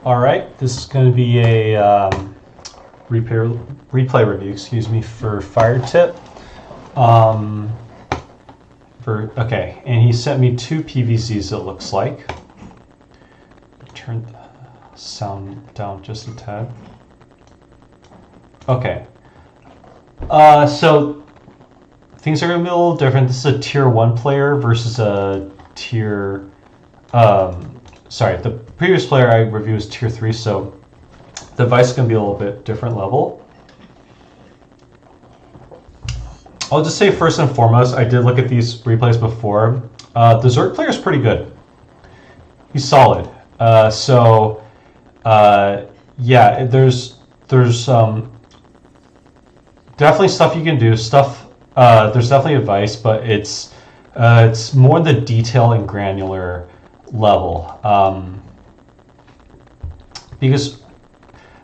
All right, this is going to be a replay review, excuse me, for FIRETIP. Okay, and he sent me 2 PVZs, it looks like. Turn the sound down just a tad. Okay. So things are going to be a little different. This is a tier 1 player versus a tier... sorry, the previous player I reviewed was tier 3, so the device is going to be a little bit different level. I'll just say first and foremost, I did look at these replays before. The Zerg player is pretty good. He's solid. Yeah, there's definitely stuff you can do. There's definitely advice, but it's more the detail and granular level. Because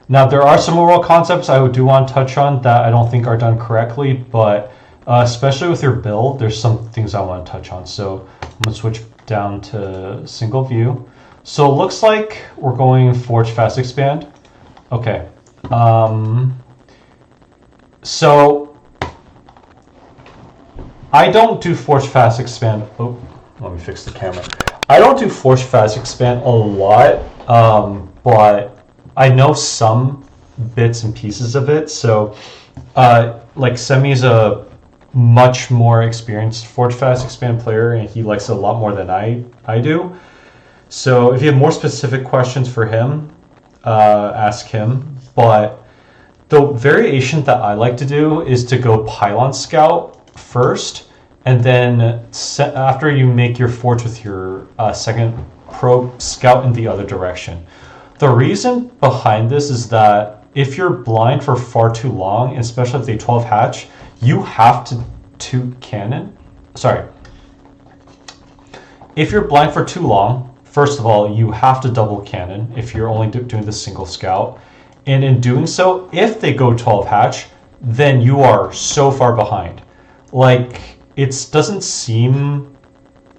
now there are some overall concepts I do want to touch on that I don't think are done correctly, but especially with your build, there's some things I want to touch on. So I'm going to switch down to single view. So it looks like we're going Forge Fast Expand. Okay. So I don't do Forge Fast Expand. Oh, let me fix the camera. I don't do Forge Fast Expand a lot, but I know some bits and pieces of it. So like Semi's a much more experienced Forge Fast Expand player, and he likes it a lot more than I do. So if you have more specific questions for him, ask him. But the variation that I like to do is to go Pylon Scout first, and then after you make your Forge with your second probe, scout in the other direction. The reason behind this is that if you're blind for far too long, especially if they 12 hatch, you have to cannon. Sorry. If you're blind for too long, first of all, you have to double cannon if you're only doing the single scout. And in doing so, if they go 12 hatch, then you are so far behind. Like, it doesn't seem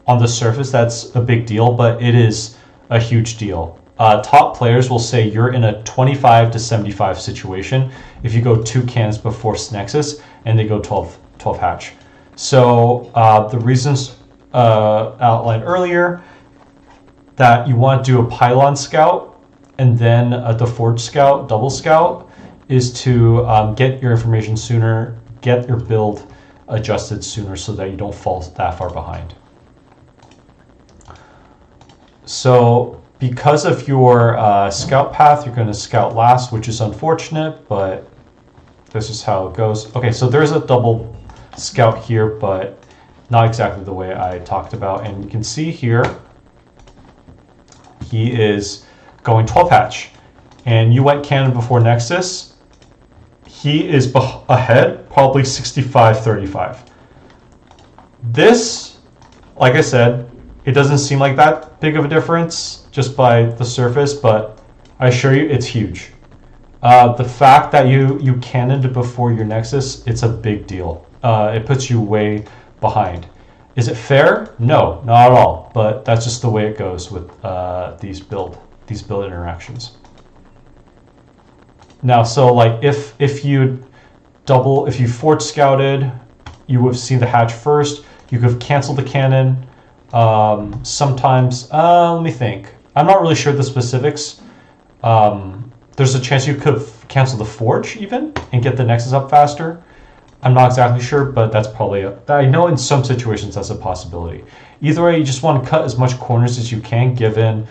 on the surface that's a big deal, but it is a huge deal. Top players will say you're in a 25 to 75 situation if you go 2 cannons before Nexus and they go 12 hatch. So the reasons outlined earlier, that you want to do a Pylon Scout and then the Forge Scout, double scout, is to get your information sooner, get your build adjusted sooner so that you don't fall that far behind. So because of your scout path, you're going to scout last, which is unfortunate, but this is how it goes. Okay, so there's a double scout here, but not exactly the way I talked about. And you can see here, he is going 12 hatch. And you went cannon before Nexus. He is ahead, probably 65-35. This, like I said, it doesn't seem like that big of a difference just by the surface, but I assure you it's huge. The fact that you cannoned before your Nexus, it's a big deal. It puts you way behind. Is it fair? No, not at all. But that's just the way it goes with these build interactions. Now, so like if you Forge Scouted, you would have seen the hatch first. You could have canceled the cannon. Sometimes, let me think. I'm not really sure the specifics. There's a chance you could cancel the Forge even and get the Nexus up faster. I'm not exactly sure, but that's probably I know in some situations that's a possibility. Either way, you just want to cut as much corners as you can, given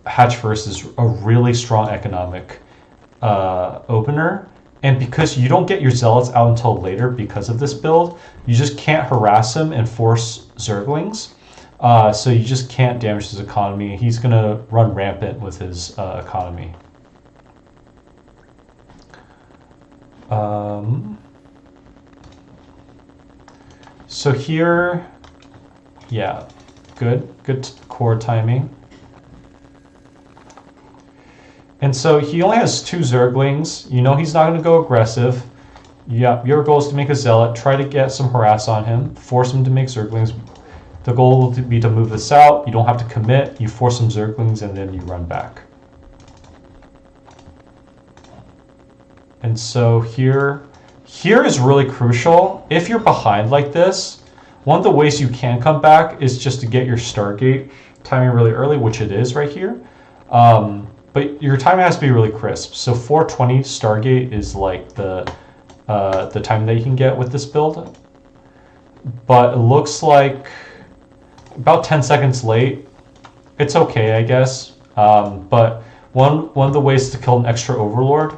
hatch first is a really strong economic opener. And because you don't get your Zealots out until later because of this build, you just can't harass him and force Zerglings. So you just can't damage his economy. He's going to run rampant with his economy. So here, yeah, good core timing. And so he only has 2 Zerglings. You know he's not going to go aggressive. Yeah, your goal is to make a Zealot, try to get some harass on him, force him to make Zerglings. The goal will be to move this out. You don't have to commit. You force some Zerglings and then you run back. And so here is really crucial. If you're behind like this, one of the ways you can come back is just to get your Stargate timing really early, which it is right here. But your timing has to be really crisp. So 420 Stargate is like the time that you can get with this build. But it looks like about 10 seconds late. It's okay, I guess. But one of the ways to kill an extra Overlord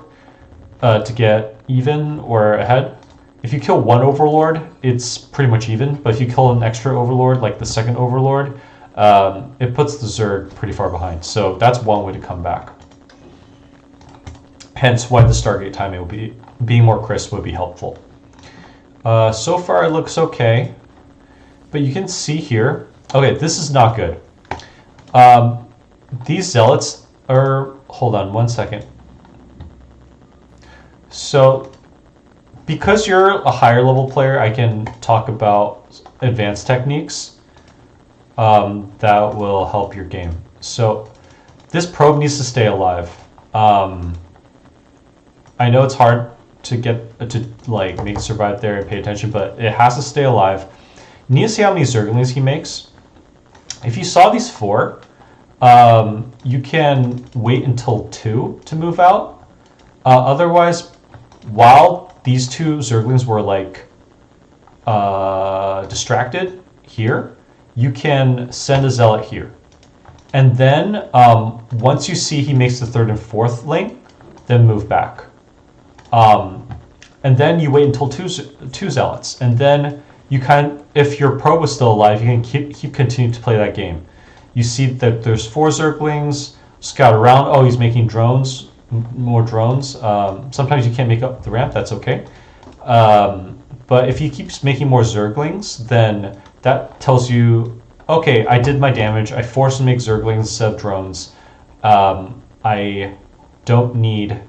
to get even or ahead, if you kill one Overlord, it's pretty much even. But if you kill an extra Overlord, like the second Overlord, it puts the Zerg pretty far behind. So that's one way to come back. Hence why the Stargate timing will be being more crisp would be helpful. So far it looks okay, but you can see here. Okay, this is not good. These Zealots are. Hold on 1 second. So, because you're a higher level player, I can talk about advanced techniques that will help your game. So, this probe needs to stay alive. I know it's hard to get to like make it survive there and pay attention, but it has to stay alive. You need to see how many Zerglings he makes. If you saw these 4, you can wait until 2 to move out. Otherwise, while these 2 Zerglings were like distracted here, you can send a Zealot here. And then once you see he makes the 3rd and 4th lane, then move back. And then you wait until two Zealots. And then you if your probe was still alive, you can keep continuing to play that game. You see that there's 4 Zerglings, scout around. Oh, he's making drones, more drones. Sometimes you can't make up the ramp, that's okay. But if he keeps making more Zerglings, then that tells you, okay, I did my damage. I forced him to make Zerglings instead of drones. I don't need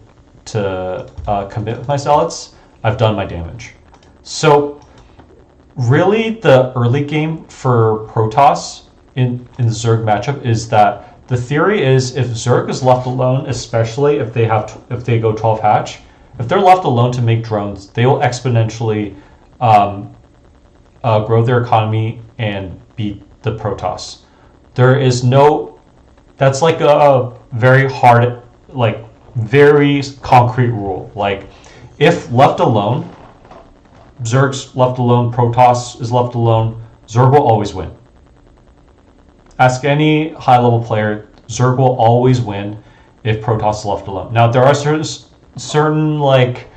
to commit with my Zealots. I've done my damage. So really the early game for Protoss in the Zerg matchup is that the theory is if Zerg is left alone, especially if they go 12 hatch, if they're left alone to make drones, they will exponentially grow their economy and beat the Protoss. There is no, that's like a very hard, like very concrete rule. Like if left alone, Zerg's left alone, Protoss is left alone, Zerg will always win. Ask any high-level player, Zerg will always win if Protoss is left alone. Now, there are certain like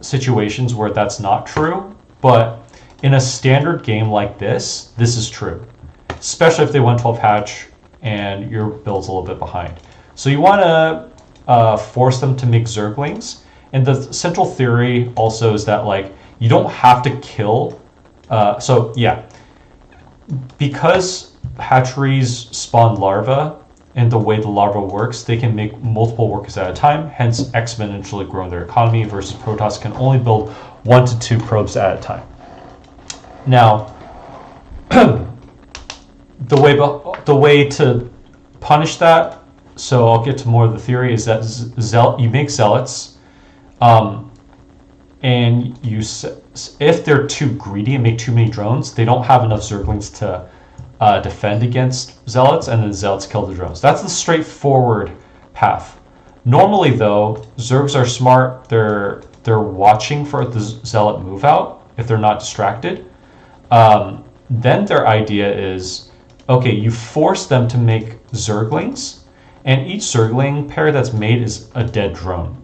situations where that's not true, but in a standard game like this is true. Especially if they went 12 hatch and your build's a little bit behind. So you want to force them to make Zerglings. And the central theory also is that like you don't have to kill. So yeah, because hatcheries spawn larvae, and the way the larva works, they can make multiple workers at a time, hence exponentially growing their economy, versus Protoss can only build 1 to 2 probes at a time. Now, the way to punish that, so I'll get to more of the theory, is that you make Zealots, and if they're too greedy and make too many drones, they don't have enough Zerglings to defend against Zealots, and then Zealots kill the drones. That's the straightforward path. Normally, though, Zergs are smart. They're watching for the Zealot move out if they're not distracted. Then their idea is, okay, you force them to make Zerglings, and each Zergling pair that's made is a dead drone.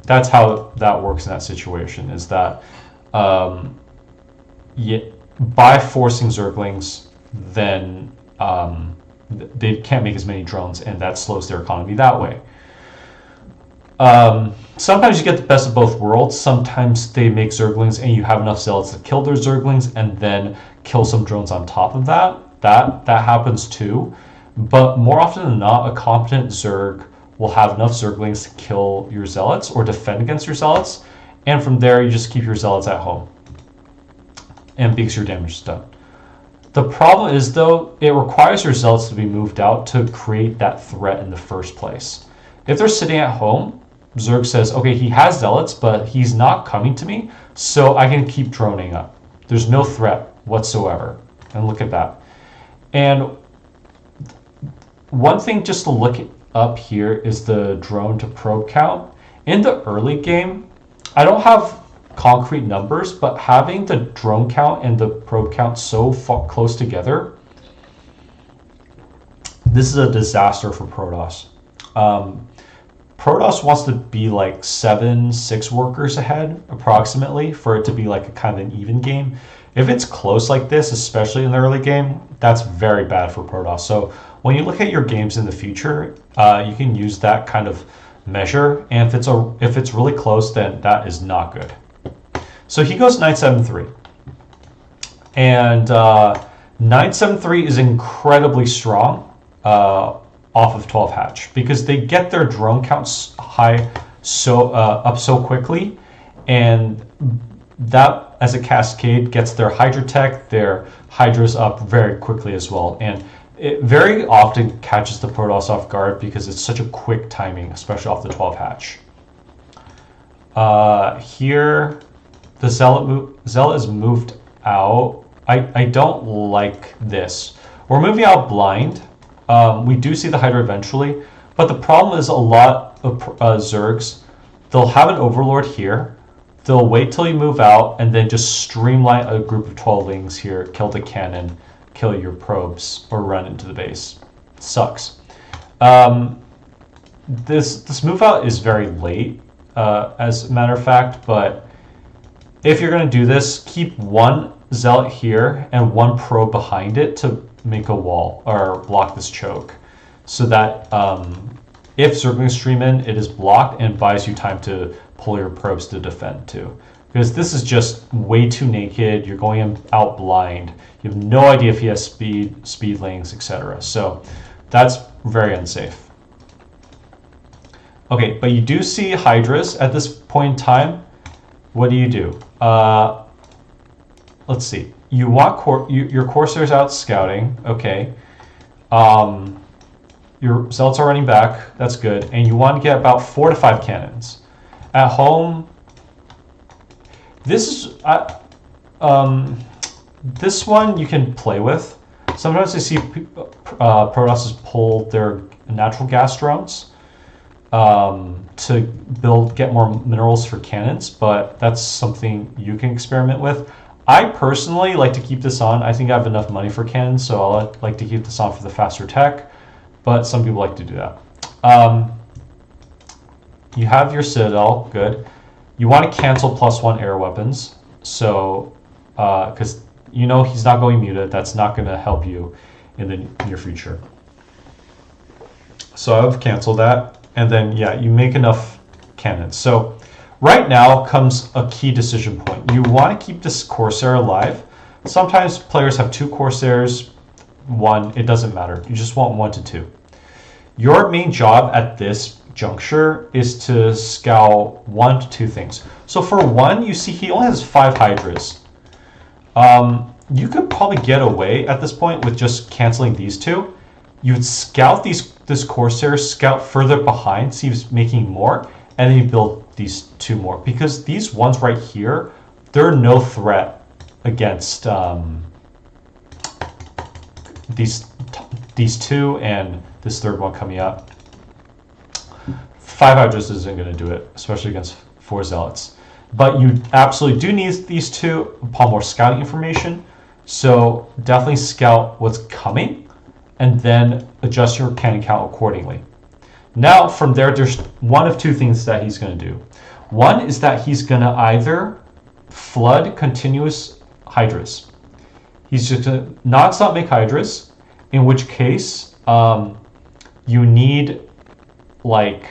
That's how that works in that situation, is that by forcing Zerglings, then they can't make as many drones, and that slows their economy that way. Sometimes you get the best of both worlds. Sometimes they make Zerglings and you have enough Zealots to kill their Zerglings and then kill some drones on top of that. That happens too. But more often than not, a competent Zerg will have enough Zerglings to kill your Zealots or defend against your Zealots. And from there, you just keep your Zealots at home. and because your damage is done. The problem is, though, it requires your zealots to be moved out to create that threat in the first place. If they're sitting at home, Zerg says, okay, he has zealots, but he's not coming to me, so I can keep droning up. There's no threat whatsoever. And look at that. And one thing just to look up here is the drone to probe count. In the early game, I don't have concrete numbers, but having the drone count and the probe count so close together, this is a disaster for Protoss. Protoss wants to be like 6 workers ahead, approximately, for it to be like a kind of an even game. If it's close like this, especially in the early game, that's very bad for Protoss. So when you look at your games in the future, you can use that kind of measure, and if it's really close, then that is not good. So he goes 973, and 973 is incredibly strong off of 12 hatch because they get their drone counts high up so quickly, and that as a cascade gets their Hydra tech, their Hydras up very quickly as well, and it very often catches the Protoss off guard because it's such a quick timing, especially off the 12 hatch. Here, the Zealot is moved out. I don't like this. We're moving out blind. We do see the Hydra eventually, but the problem is a lot of Zergs, they'll have an Overlord here, they'll wait till you move out, and then just streamline a group of 12-lings here, kill the cannon, kill your probes, or run into the base. It sucks. This move out is very late, as a matter of fact, but if you're going to do this, keep one Zealot here and one probe behind it to make a wall or block this choke, so that if Zerglings stream in, it is blocked and buys you time to pull your probes to defend too. Because this is just way too naked. You're going out blind. You have no idea if he has speedlings, etc. So that's very unsafe. Okay, but you do see Hydras at this point in time. What do? Let's see. You want your Corsairs out scouting. Okay. Your Zealots are running back. That's good. And you want to get about 4 to 5 cannons. At home, this is this one you can play with. Sometimes I see Protosses pull their natural gas drones to get more minerals for cannons, but that's something you can experiment with. I personally like to keep this on. I think I have enough money for cannons, so I like to keep this on for the faster tech, but some people like to do that. You have your Citadel, good. You want to cancel +1 air weapons, so because you know he's not going muted, that's not going to help you in the near future. So I've canceled that, and then yeah, you make enough cannons. So right now comes a key decision point. You want to keep this Corsair alive. Sometimes players have 2 Corsairs, 1, it doesn't matter. You just want 1 to 2. Your main job at this juncture is to scout 1 to 2 things. So for 1, you see he only has 5 Hydras. You could probably get away at this point with just canceling these 2. You would scout this Corsair, scout further behind, see if he's making more, and then you build these 2 more. Because these ones right here, they're no threat against these 2 and this 3rd one coming up. 5 Hydras isn't going to do it, especially against 4 Zealots. But you absolutely do need these 2 upon more scouting information. So definitely scout what's coming and then adjust your cannon count accordingly. Now from there, there's one of 2 things that he's going to do. One is that he's going to either flood continuous Hydras. He's just going to non-stop make Hydras, in which case you need like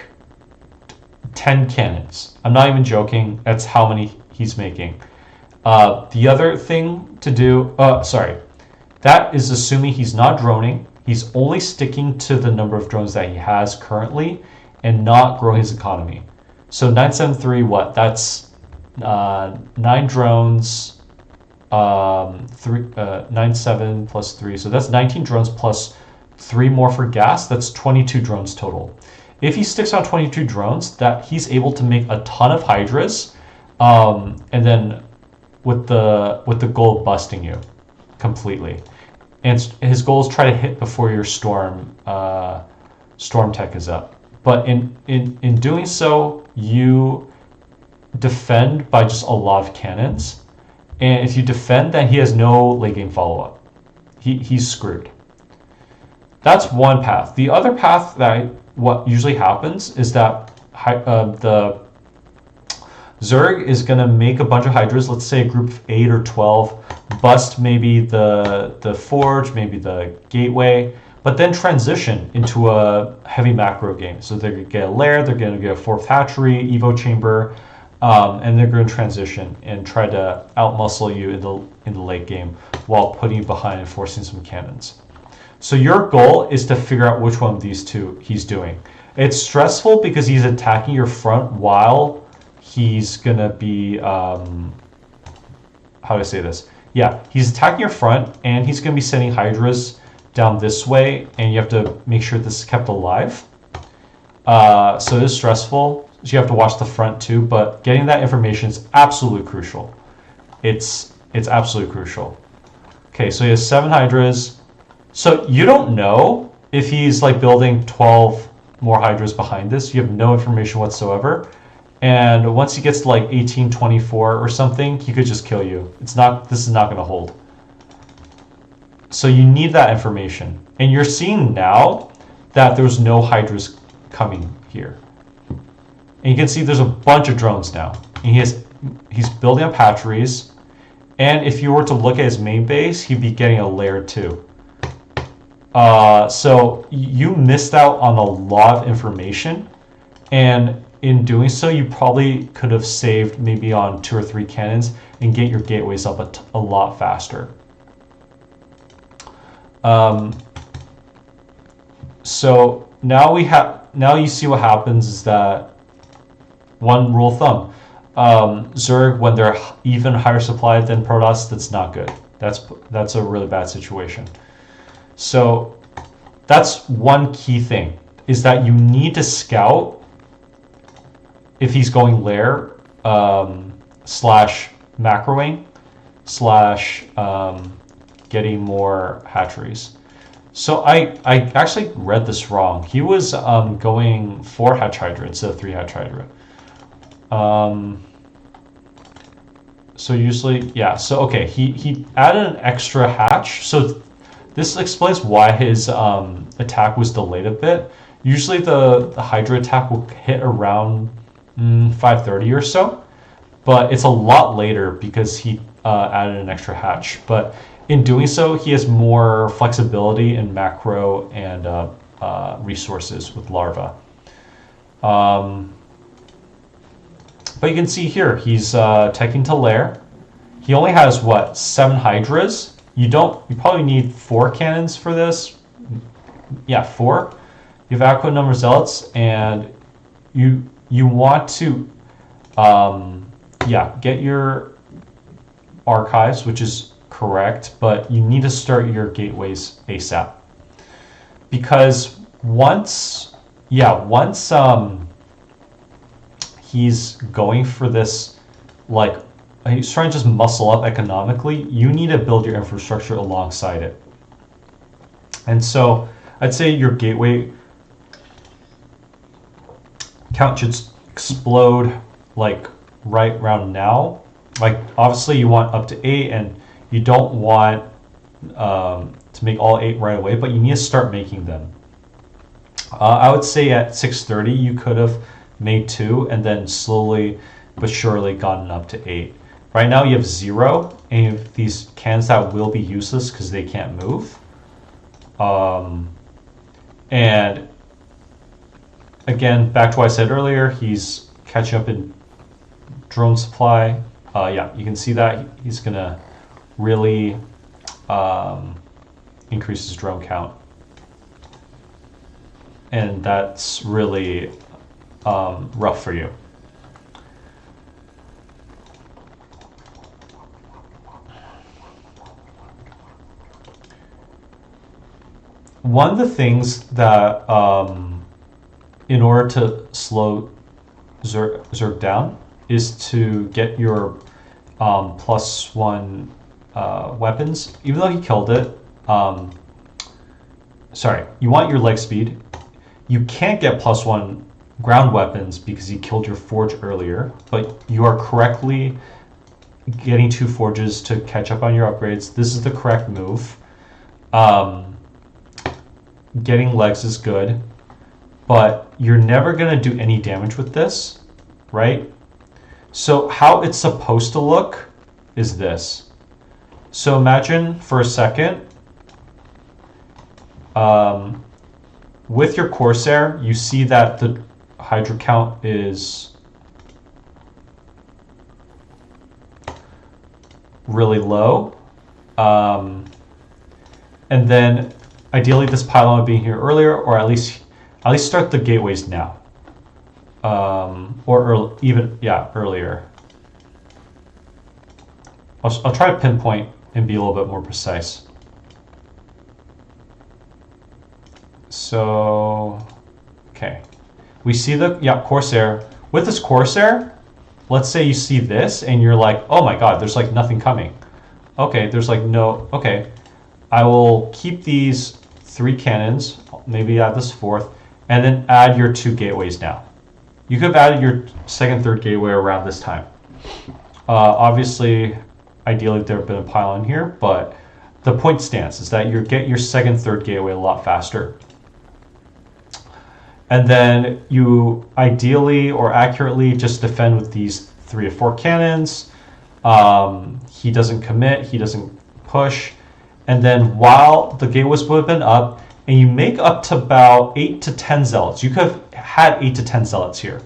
10 cannons. I'm not even joking. That's how many he's making. The other thing to do, that is assuming he's not droning. He's only sticking to the number of drones that he has currently and not grow his economy. So 973, what? That's 9 drones 97 plus 3. So that's 19 drones plus 3 more for gas. That's 22 drones total. If he sticks on 22 drones, that he's able to make a ton of Hydras, and then with the goal of busting you completely. And his goal is try to hit before your storm tech is up. But in doing so, you defend by just a lot of cannons. And if you defend, then he has no late game follow-up. He's screwed. That's one path. The other path what usually happens is that the Zerg is going to make a bunch of Hydras, let's say a group of 8 or 12, bust maybe the Forge, maybe the Gateway, but then transition into a heavy macro game. So they're going to get a lair, they're going to get a 4th hatchery, Evo chamber, and they're going to transition and try to outmuscle you in the late game while putting you behind and forcing some cannons. So your goal is to figure out which one of these two he's doing. It's stressful because he's attacking your front while he's going to be, how do I say this? Yeah, he's attacking your front and he's going to be sending Hydras down this way, and you have to make sure this is kept alive. So it is stressful. So you have to watch the front too, but getting that information is absolutely crucial. It's absolutely crucial. Okay, so he has 7 Hydras. So you don't know if he's like building 12 more Hydras behind this. You have no information whatsoever. And once he gets to like 18, 24 or something, he could just kill you. This is not going to hold. So you need that information. And you're seeing now that there's no Hydras coming here. And you can see there's a bunch of drones now. And he's building up hatcheries. And if you were to look at his main base, he'd be getting a lair too. So you missed out on a lot of information. And in doing so, you probably could have saved maybe on 2 or 3 cannons and get your gateways up a lot faster. So now you see what happens is that one rule of thumb, Zerg, when they're even higher supplied than Protoss, that's not good. That's a really bad situation. So that's one key thing, is that you need to scout if he's going lair slash macroing slash getting more hatcheries. So I actually read this wrong. He was going 4 hatch hydra instead of 3 hatch hydra. So usually, yeah. So okay, he added an extra hatch. So this explains why his attack was delayed a bit. Usually the hydra attack will hit around 5:30 or so, but it's a lot later because he added an extra hatch. But in doing so, he has more flexibility in macro and resources with larva. But you can see here, he's teching to lair. He only has, what, 7 hydras? You probably need 4 cannons for this. Yeah, 4. You have adequate number of zealots, and you want to, get your archives, which is correct, but you need to start your gateways ASAP. Because once he's going for this, like, he's trying to just muscle up economically, you need to build your infrastructure alongside it. And so I'd say your gateway count should explode like right around now. Like, obviously you want up to 8, and you don't want to make all 8 right away, but you need to start making them. I would say at 6:30 you could have made 2 and then slowly but surely gotten up to 8. Right now you have 0, and you have these cannons that will be useless because they can't move. And again, back to what I said earlier, he's catching up in drone supply. You can see that he's gonna really increase his drone count, and that's really rough for you. one of the things that, in order to slow Zerg down, is to get your +1 weapons. Even though he killed it, sorry, you want your leg speed. You can't get +1 ground weapons because he killed your forge earlier, but you are correctly getting 2 forges to catch up on your upgrades. This is the correct move. Getting legs is good, but you're never going to do any damage with this, right? So how it's supposed to look is this. So imagine for a second, with your Corsair, you see that the Hydra count is really low. And then ideally this pylon would be here earlier, or at least start the gateways now. Or even, yeah, earlier. I'll try to pinpoint and be a little bit more precise. So, okay. We see the, yeah, Corsair. With this Corsair, let's say you see this and you're like, oh my god, there's like nothing coming. Okay, there's like no, okay. I will keep these 3 cannons, maybe add this 4th, and then add your 2 gateways now. You could have added your 2nd, 3rd gateway around this time. Obviously, ideally there have been a pylon here, but the point stands is that you get your 2nd, 3rd gateway a lot faster. And then you ideally or accurately just defend with these 3 to 4 cannons. He doesn't commit, he doesn't push. And then while the gateways would have been up, and you make up to about 8 to 10 zealots. You could have had 8 to 10 zealots here.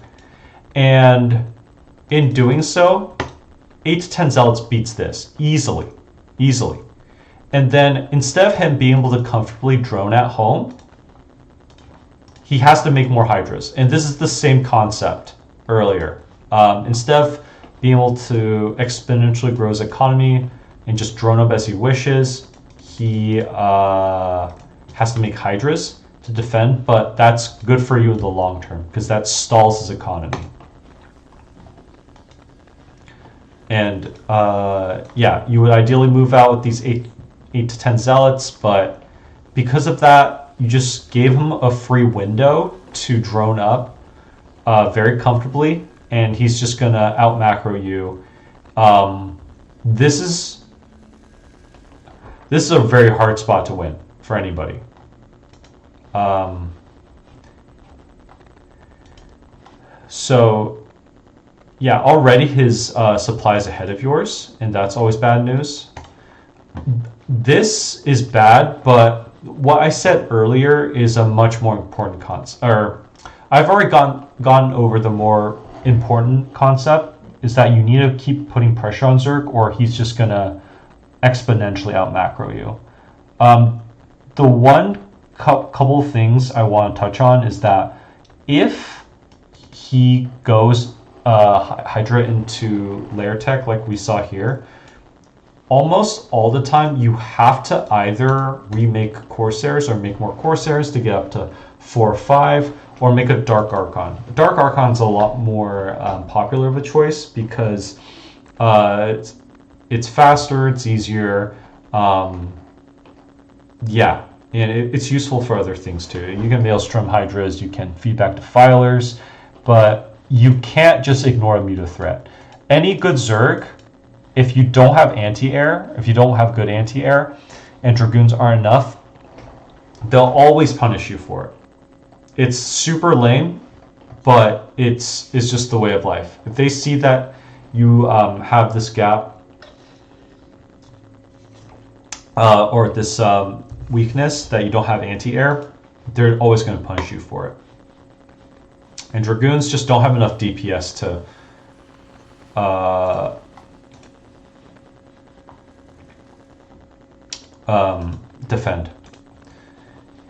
And in doing so, 8 to 10 zealots beats this easily. And then instead of him being able to comfortably drone at home, he has to make more Hydras. And this is the same concept earlier. Instead of being able to exponentially grow his economy and just drone up as he wishes, he has to make Hydras to defend, but that's good for you in the long term because that stalls his economy. And yeah, you would ideally move out with these 8 to 10 zealots, but because of that, you just gave him a free window to drone up very comfortably, and he's just gonna out macro you. This is a very hard spot to win for anybody. So yeah, already his supply is ahead of yours, and that's always bad news. This is bad, but what I said earlier is a much more important concept. Or I've already gone over the more important concept, is that you need to keep putting pressure on Zerg, or he's just gonna exponentially out macro you. The one couple of things I want to touch on is that if he goes Hydra into layer tech like we saw here, almost all the time you have to either remake Corsairs or make more Corsairs to get up to 4 or 5, or make a Dark Archon. Dark Archon's a lot more popular of a choice because it's faster, it's easier, yeah, and it's useful for other things too. You can Maelstrom Hydras, you can feed back to filers, but you can't just ignore a Muta threat. Any good Zerg, if you don't have anti-air, if you don't have good anti-air, and Dragoons aren't enough, they'll always punish you for it. It's super lame, but it's just the way of life. If they see that you have this gap or this weakness that you don't have anti-air, they're always going to punish you for it. And Dragoons just don't have enough DPS to defend.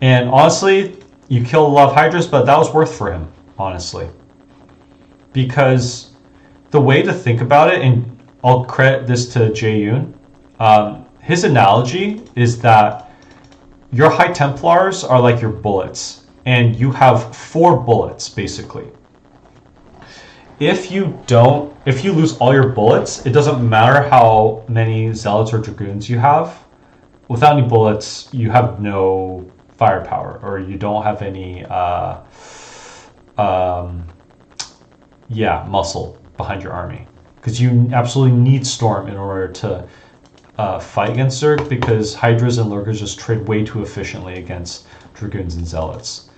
And honestly, you killed a lot of Hydras, but that was worth for him, honestly. Because the way to think about it, and I'll credit this to Jae-yoon, his analogy is that your High Templars are like your bullets, and you have 4 bullets basically. If you lose all your bullets, it doesn't matter how many Zealots or Dragoons you have. Without any bullets, you have no firepower, or you don't have any muscle behind your army, because you absolutely need Storm in order to fight against Zerg, because Hydras and Lurkers just trade way too efficiently against Dragoons and Zealots.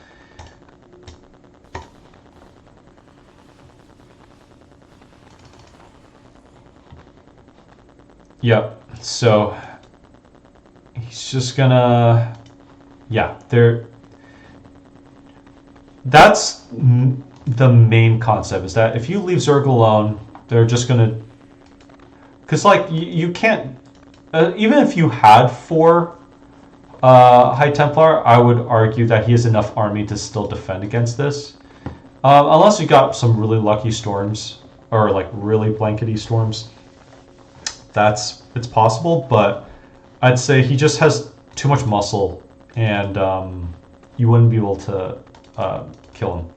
Yep, so he's just gonna, that's the main concept, is that if you leave Zerg alone, they're just gonna, because like you can't, even if you had 4 High Templar, I would argue that he has enough army to still defend against this, unless you got some really lucky storms, or like really blankety storms. It's possible, but I'd say he just has too much muscle, and you wouldn't be able to kill him.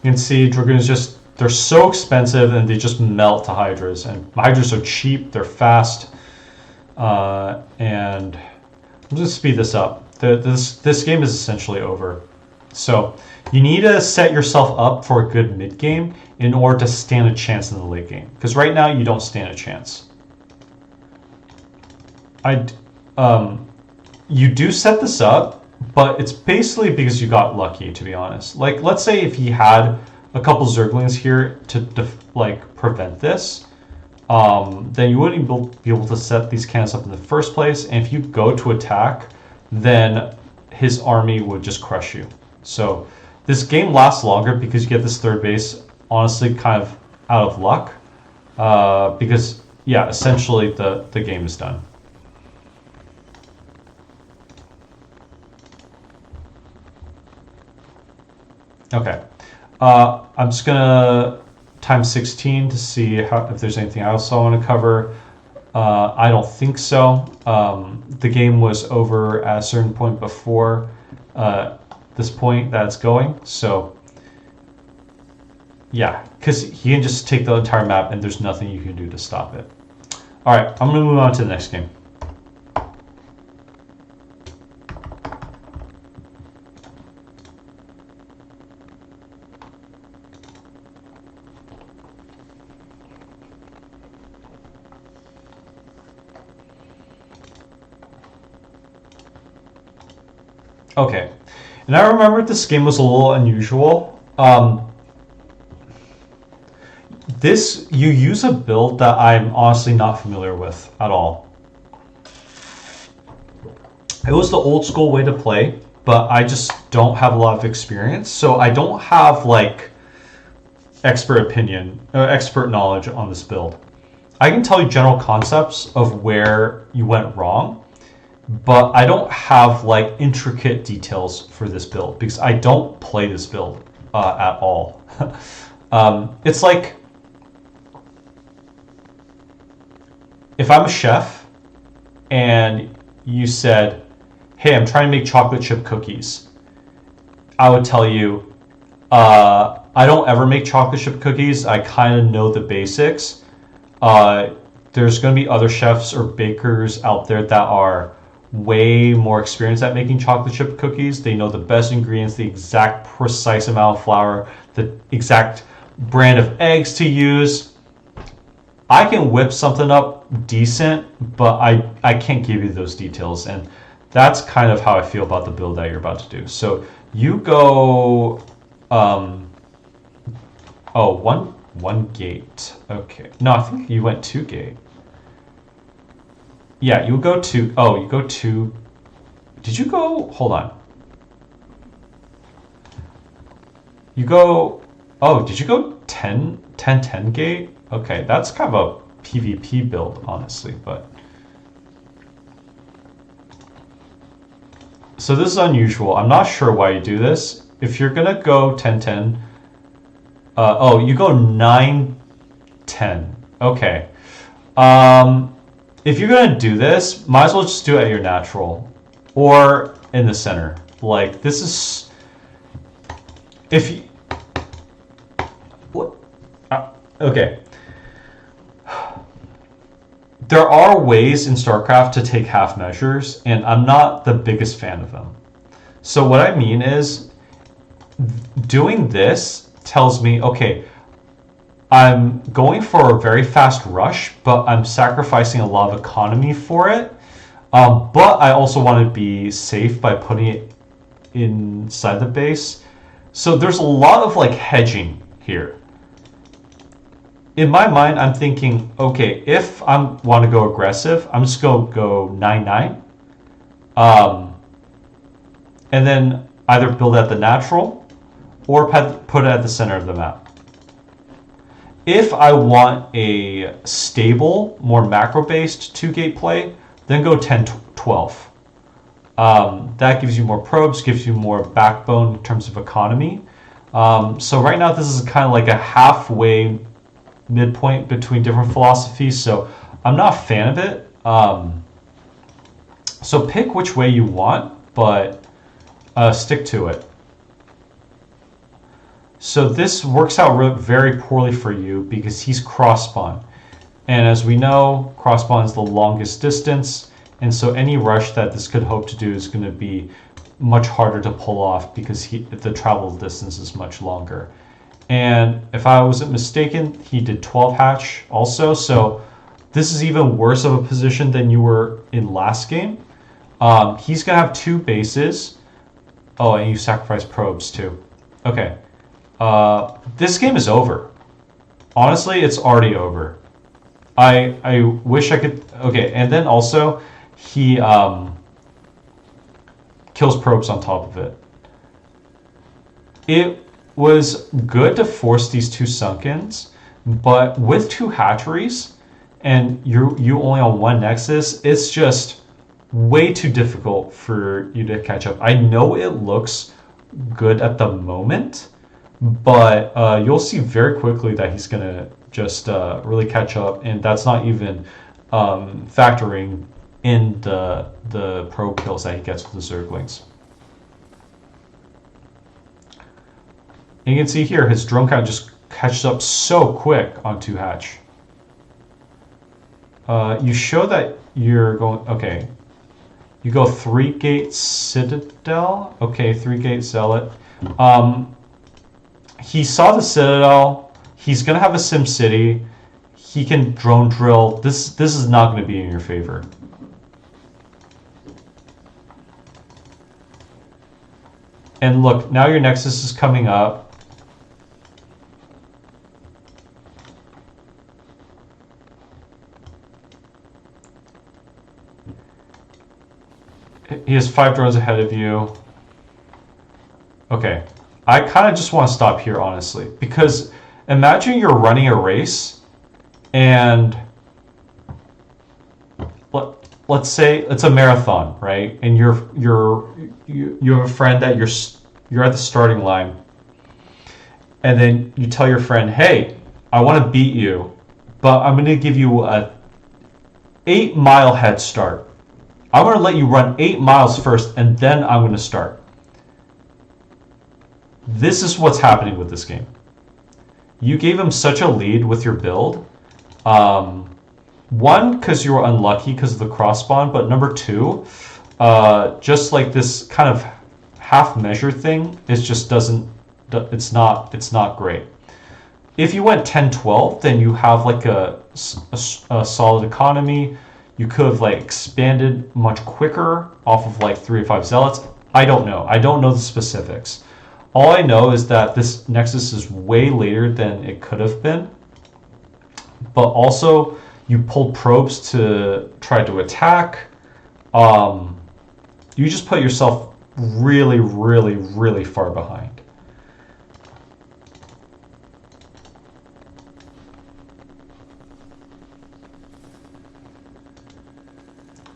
You can see Dragoons they're so expensive, and they just melt to Hydras, and Hydras are cheap, they're fast, and I'm just speed this up. This game is essentially over. So you need to set yourself up for a good mid game in order to stand a chance in the late game. Because right now you don't stand a chance. You do set this up, but it's basically because you got lucky, to be honest. Like, let's say if he had a couple Zerglings here to prevent this, then you wouldn't be able to set these cannons up in the first place. And if you go to attack, then his army would just crush you. So this game lasts longer because you get this third base, honestly, kind of out of luck. Because, yeah, essentially the game is done. Okay. I'm just going to times 16 to see if there's anything else I want to cover. I don't think so. The game was over at a certain point before this point that it's going. So, yeah, because he can just take the entire map and there's nothing you can do to stop it. All right, I'm going to move on to the next game. Okay, and I remember this game was a little unusual. You use a build that I'm honestly not familiar with at all. It was the old school way to play, but I just don't have a lot of experience, so I don't have like expert knowledge on this build. I can tell you general concepts of where you went wrong, but I don't have like intricate details for this build because I don't play this build at all. It's like if I'm a chef and you said, hey, I'm trying to make chocolate chip cookies, I would tell you, I don't ever make chocolate chip cookies. I kind of know the basics. There's going to be other chefs or bakers out there that are way more experienced at making chocolate chip cookies. They know the best ingredients, the exact precise amount of flour, the exact brand of eggs to use. I can whip something up decent, but I can't give you those details, and that's kind of how I feel about the build that you're about to do. So you go one gate. Okay. No, I think you went 2 gate. Yeah, you go to, you go to, did you go, hold on. You go, did you go 10 gate? Okay, that's kind of a PvP build, honestly, but. So this is unusual. I'm not sure why you do this. if you're gonna go 10-10, oh, you go 9-10. Okay. If you're gonna do this, might as well just do it at your natural or in the center. Like, this is, if you, what? Okay. There are ways in StarCraft to take half measures, and I'm not the biggest fan of them. So what I mean is, doing this tells me, okay, I'm going for a very fast rush, but I'm sacrificing a lot of economy for it. But I also want to be safe by putting it inside the base. So there's a lot of like hedging here. In my mind, I'm thinking, okay, if I want to go aggressive, I'm just going to go 9-9. And then either build at the natural or put it at the center of the map. If I want a stable, more macro-based 2-gate play, then go 10-12. That gives you more probes, gives you more backbone in terms of economy. So right now, this is kind of like a halfway midpoint between different philosophies, so I'm not a fan of it. So pick which way you want, but stick to it. So this works out very poorly for you because he's cross-spawn. And as we know, cross-spawn is the longest distance, and so any rush that this could hope to do is going to be much harder to pull off because the travel distance is much longer. And if I wasn't mistaken, he did 12 hatch also, so this is even worse of a position than you were in last game. He's going to have 2 bases. Oh, and you sacrifice probes too. Okay. This game is over. Honestly, it's already over. I wish I could... Okay, and then also, he kills probes on top of it. It was good to force these 2 sunkens, but with 2 hatcheries, and you only on 1 nexus, it's just way too difficult for you to catch up. I know it looks good at the moment, but you'll see very quickly that he's gonna just really catch up, and that's not even factoring in the probe kills that he gets with the Zerglings. And you can see here his drone count just catches up so quick on 2 hatch. You show that you're going, okay. You go 3-gate Citadel. Okay, 3-gate Zealot. He saw the Citadel. He's gonna have a Sim City. He can drone drill. This is not gonna be in your favor. And look, now your Nexus is coming up. He has 5 drones ahead of you. Okay. I kind of just want to stop here, honestly. Because imagine you're running a race and let's say it's a marathon, right? And you have a friend that you're at the starting line. And then you tell your friend, hey, I want to beat you, but I'm going to give you a 8-mile head start. I'm going to let you run 8 miles first, and then I'm going to start. This is what's happening with this game. You gave him such a lead with your build. One, because you were unlucky because of the cross spawn, but number 2, just like this kind of half measure thing, it just doesn't. It's not great. If you went 10-12, then you have like a solid economy. You could have like expanded much quicker off of like 3 or 5 zealots. I don't know. I don't know the specifics. All I know is that this Nexus is way later than it could have been. But also, you pulled probes to try to attack. You just put yourself really, really, really far behind.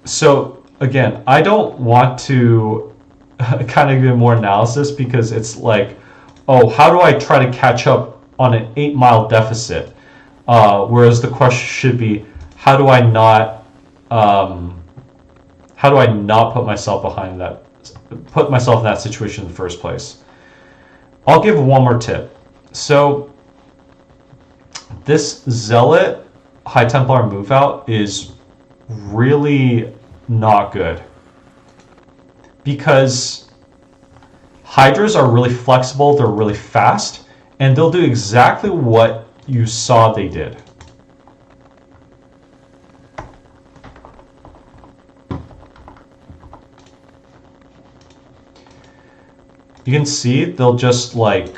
So again, I don't want to kind of even more analysis, because it's like, oh, how do I try to catch up on an 8-mile deficit? Whereas the question should be, how do I not put myself put myself in that situation in the first place? I'll give one more tip. So this Zealot High Templar move out is really not good, because Hydras are really flexible, they're really fast, and they'll do exactly what you saw they did. You can see they'll just like,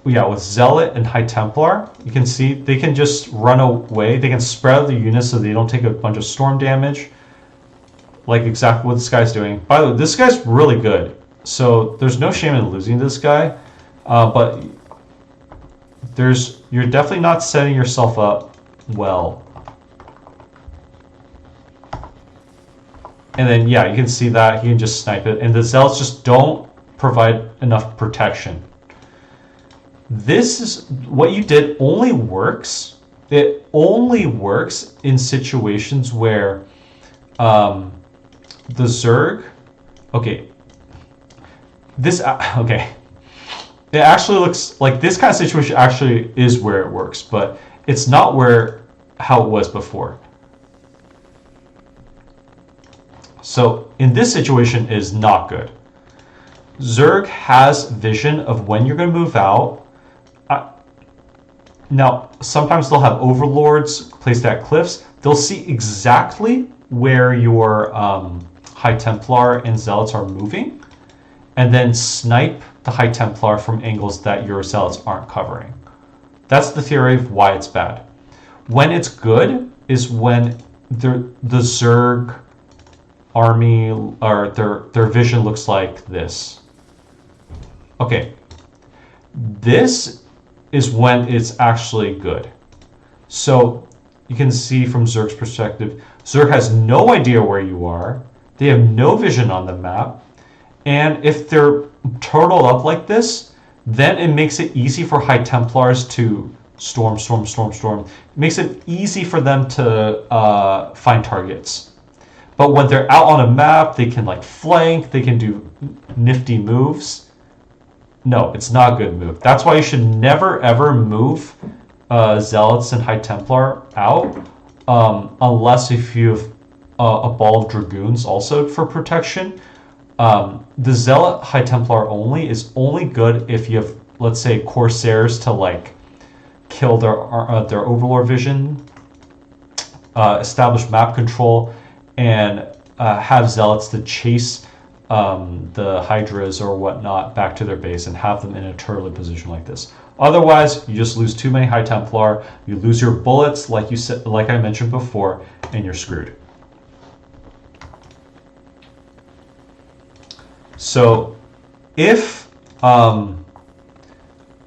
yeah, with Zealot and High Templar, you can see they can just run away. They can spread out the units so they don't take a bunch of storm damage, like exactly what this guy's doing. By the way, this guy's really good, so there's no shame in losing this guy, but you're definitely not setting yourself up well. And then, yeah, you can see that he can just snipe it, and the Zealots just don't provide enough protection. This is what you did only works. It only works in situations where the Zerg. Okay. Okay. It actually looks like this kind of situation actually is where it works, but it's not how it was before. So in this situation, it is not good. Zerg has vision of when you're going to move out. Now, sometimes they'll have overlords placed at cliffs. They'll see exactly where your High Templar and Zealots are moving, and then snipe the High Templar from angles that your Zealots aren't covering. That's the theory of why it's bad. When it's good is when the Zerg army, or their vision looks like this. Okay, this is when it's actually good. So you can see from Zerg's perspective, Zerg has no idea where you are. They have no vision on the map. And if they're turtled up like this, then it makes it easy for High Templars to storm. It makes it easy for them to find targets. But when they're out on a map, they can like flank, they can do nifty moves. No, it's not a good move. That's why you should never ever move Zealots and High Templar out, unless if you have a ball of Dragoons also for protection. The Zealot High Templar only is only good if you have, let's say, Corsairs to like kill their Overlord vision, establish map control, and have Zealots to chase the Hydras or whatnot back to their base and have them in a turtle position like this. Otherwise, you just lose too many High Templar, you lose your bullets, like you said, like I mentioned before, and you're screwed. So, if all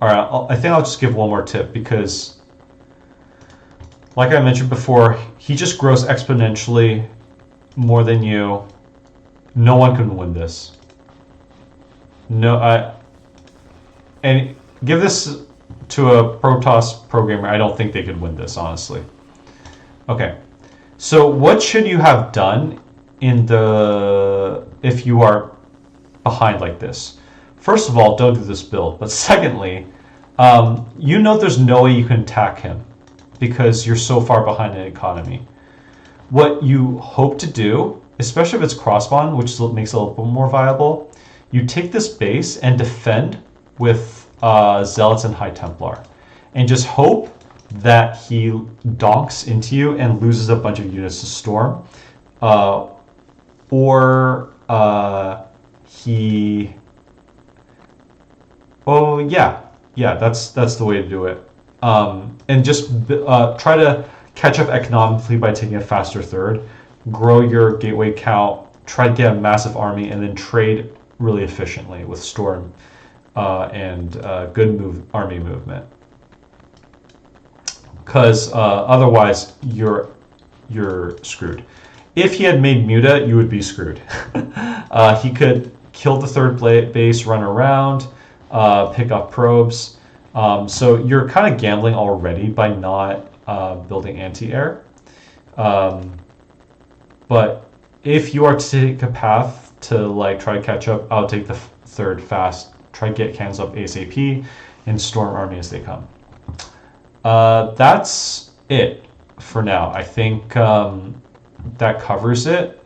right, I think I'll just give one more tip, because, like I mentioned before, he just grows exponentially more than you. No one can win this. And give this to a Protoss programmer. I don't think they could win this, honestly. Okay, so what should you have done if you are behind like this? First of all, don't do this build. But secondly, you know there's no way you can attack him because you're so far behind in economy. What you hope to do, especially if it's crossbond, which makes it a little bit more viable, you take this base and defend with Zealots and High Templar, and just hope that he donks into you and loses a bunch of units to storm, or he. Oh yeah, that's the way to do it, and just try to catch up economically by taking a faster third. Grow your gateway count, try to get a massive army, and then trade really efficiently with storm and good army movement. Because otherwise you're screwed. if he had made Muta, you would be screwed. He could kill the third base, run around, pick up probes. So you're kind of gambling already by not building anti-air. But if you are to take a path to like try to catch up, I'll take the third fast, try to get cans up ASAP, and storm army as they come. That's it for now. I think that covers it.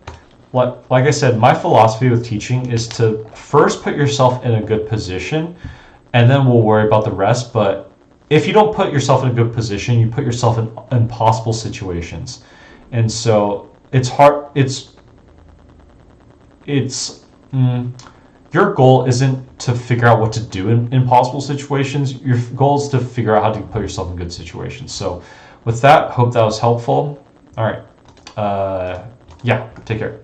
Like I said, my philosophy with teaching is to first put yourself in a good position, and then we'll worry about the rest. But if you don't put yourself in a good position, you put yourself in impossible situations. And so it's hard. Your goal isn't to figure out what to do in impossible situations. Your goal is to figure out how to put yourself in good situations. So with that, hope that was helpful. All right. Yeah, take care.